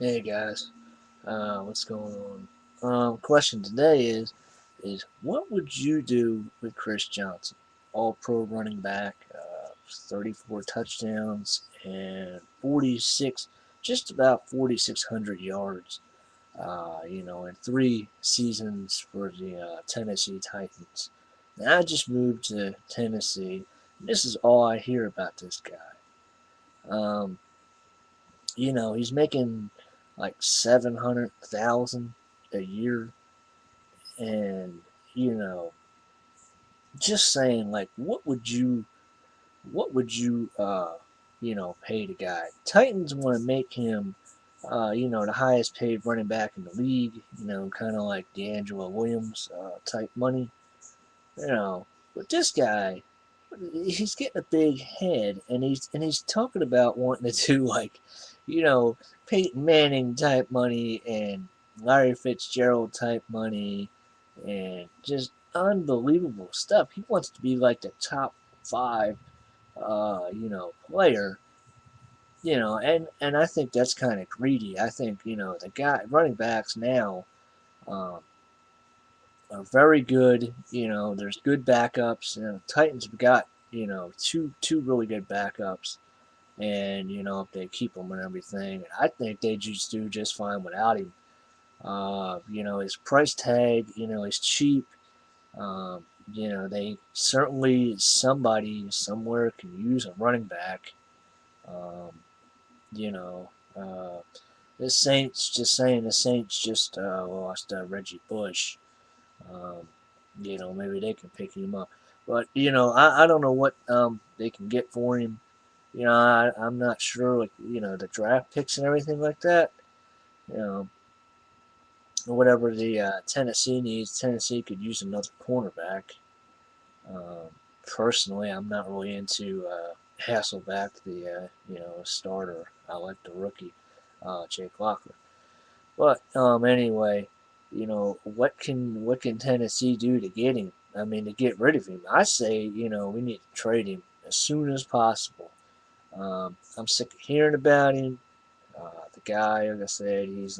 Hey guys, what's going on? Question today is what would you do with Chris Johnson, All Pro running back, 34 touchdowns and 46, just about 4,600 yards, in 3 seasons for the Tennessee Titans. Now I just moved to Tennessee. And this is all I hear about this guy. Um, he's making like 700,000 a year, and you know, just saying, like, what would you pay the guy? Titans want to make him, the highest paid running back in the league. Kind of like D'Angelo Williams type money. You know, but this guy, he's getting a big head, and he's talking about wanting to do like, you know, Peyton Manning type money and Larry Fitzgerald type money, and just unbelievable stuff. He wants to be like the top five, player. And I think that's kind of greedy. I think the guy running backs now. Um, are very good. There's good backups. Titans have got two really good backups, and if they keep them and everything, I think they just do just fine without him. His price tag, is cheap. They certainly somebody somewhere can use a running back. Um, you know, uh, the Saints just saying the Saints just lost Reggie Bush. Um, maybe they can pick him up. But I don't know what they can get for him. I'm not sure, like the draft picks and everything like that. You know, whatever the Tennessee needs, Tennessee could use another cornerback. Um, Personally, I'm not really into Hasselback, the starter. I like the rookie, Jake Locker. But anyway, what can Tennessee do to get him? I mean, to get rid of him. I say we need to trade him as soon as possible. I'm sick of hearing about him. The guy, like I said, he's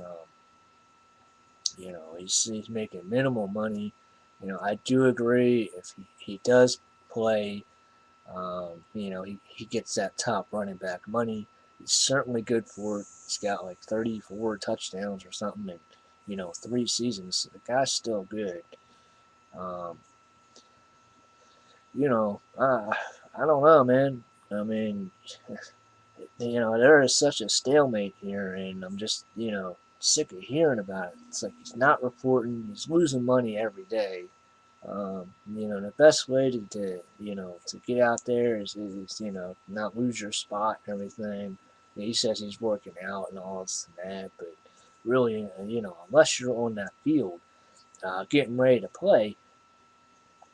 making minimal money. I do agree if he does play. He gets that top running back money. He's certainly good for it. He's got like 34 touchdowns or something in, 3 seasons. So the guy's still good. Um, I don't know, man. I mean, there is such a stalemate here, and I'm just, sick of hearing about it. It's like he's not reporting. He's losing money every day. The best way to get out there is not lose your spot and everything. He says he's working out and all this and that, but really, unless you're on that field, getting ready to play,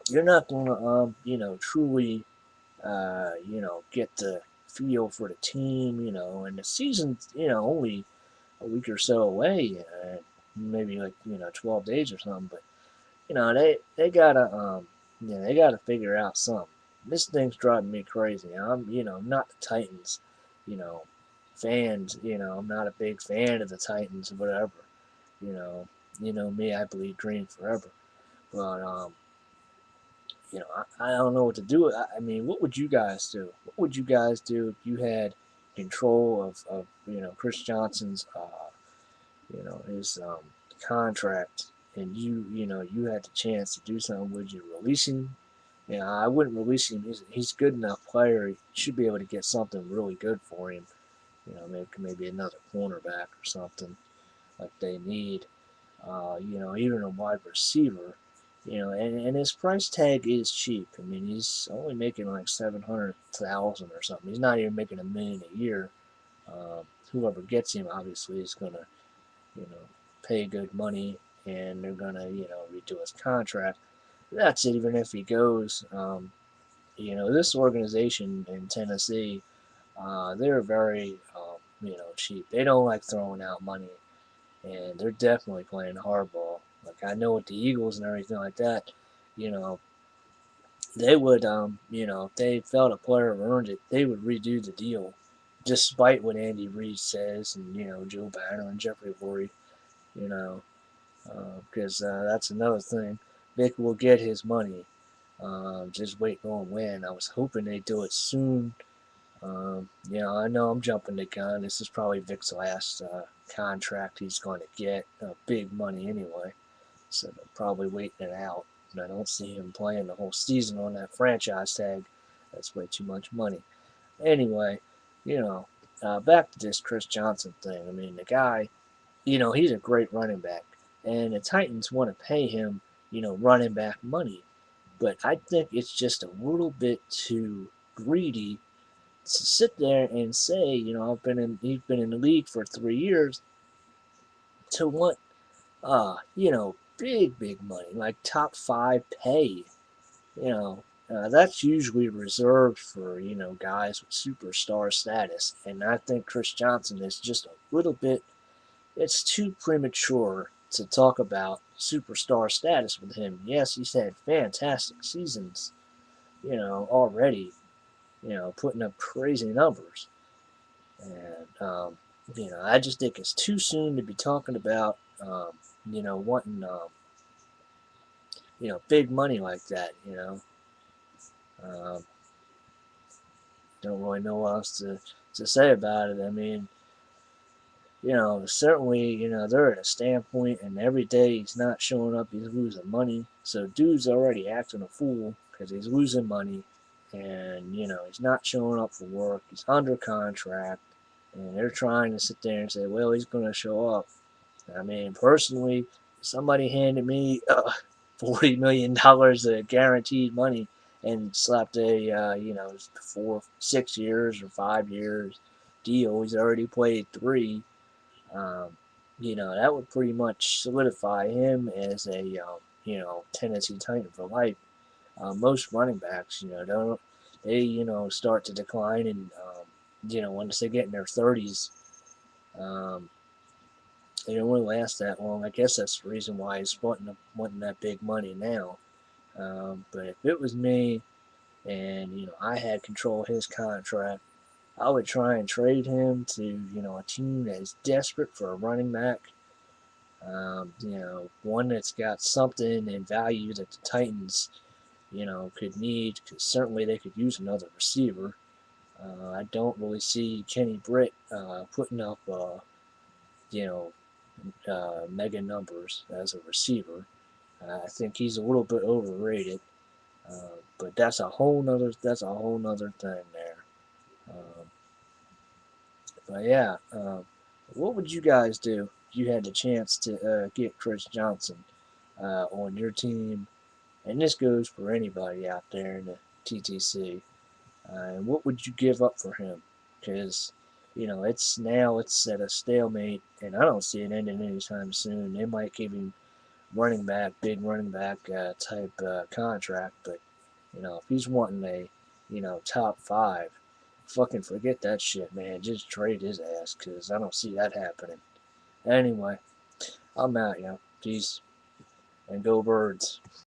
you're not going to, truly, get the feel for the team, and the season's, only a week or so away, maybe like, 12 days or something, but they gotta they gotta figure out something. This thing's driving me crazy. I'm not the Titans, you know, fans. I'm not a big fan of the Titans or whatever. You know, me. I bleed green forever. But I don't know what to do. I mean, what would you guys do? What would you guys do if you had control of Chris Johnson's his contract, and you had the chance to do something? Would you release him? I wouldn't release him. He's a good enough player. He should be able to get something really good for him. Maybe another cornerback or something like they need. Even a wide receiver. And his price tag is cheap. I mean, he's only making like 700,000 or something. He's not even making $1 million a year. Whoever gets him obviously is gonna you know, pay good money, and they're gonna, redo his contract. That's it. Even if he goes, this organization in Tennessee, they're very, cheap. They don't like throwing out money, and they're definitely playing hardball. Like I know with the Eagles and everything like that, you know, they would, if they felt a player earned it, they would redo the deal. despite what Andy Reid says and Joe Banner and Jeffrey Lurie, you know, because that's another thing. Vic will get his money. Just wait on when. I was hoping they'd do it soon. I know I'm jumping the gun. This is probably Vic's last contract he's going to get. Big money anyway. So they're probably waiting it out. And I don't see him playing the whole season on that franchise tag. That's way too much money. Anyway, back to this Chris Johnson thing. I mean, the guy, he's a great running back. And the Titans want to pay him, running back money. But I think it's just a little bit too greedy to sit there and say, he's been in the league for 3 years to want, big money, like top five pay. You know, that's usually reserved for guys with superstar status, and I think Chris Johnson is just a little bit. It's too premature to talk about superstar status with him. Yes, he's had fantastic seasons, already, putting up crazy numbers. And, I just think it's too soon to be talking about, wanting, big money like that, Um, don't really know what else to say about it. I mean, certainly, they're at a standpoint, and every day he's not showing up, he's losing money. So, dude's already acting a fool because he's losing money, and, he's not showing up for work. He's under contract, and they're trying to sit there and say, well, he's going to show up. I mean, personally, if somebody handed me $40 million of guaranteed money and slapped a 4, 6 years or 5 years deal. He's already played three. Um, that would pretty much solidify him as a Tennessee Titan for life. Most running backs, don't they start to decline, and once they get in their 30s, um, they don't really last that long. I guess that's the reason why he's wanting that big money now. But if it was me and I had control of his contract, I would try and trade him to a team that is desperate for a running back. One that's got something in value that the Titans could need, because certainly they could use another receiver. I don't really see Kenny Britt putting up you know mega numbers as a receiver. I think he's a little bit overrated. But that's a whole nother thing there. Um, but yeah, what would you guys do if you had the chance to get Chris Johnson on your team? And this goes for anybody out there in the TTC. And what would you give up for him? Because it's at a stalemate, and I don't see it ending anytime soon. They might give him big running back type contract, but if he's wanting a top five, fucking forget that shit, man. Just trade his ass, because I don't see that happening. Anyway, I'm out, Peace, and go Birds.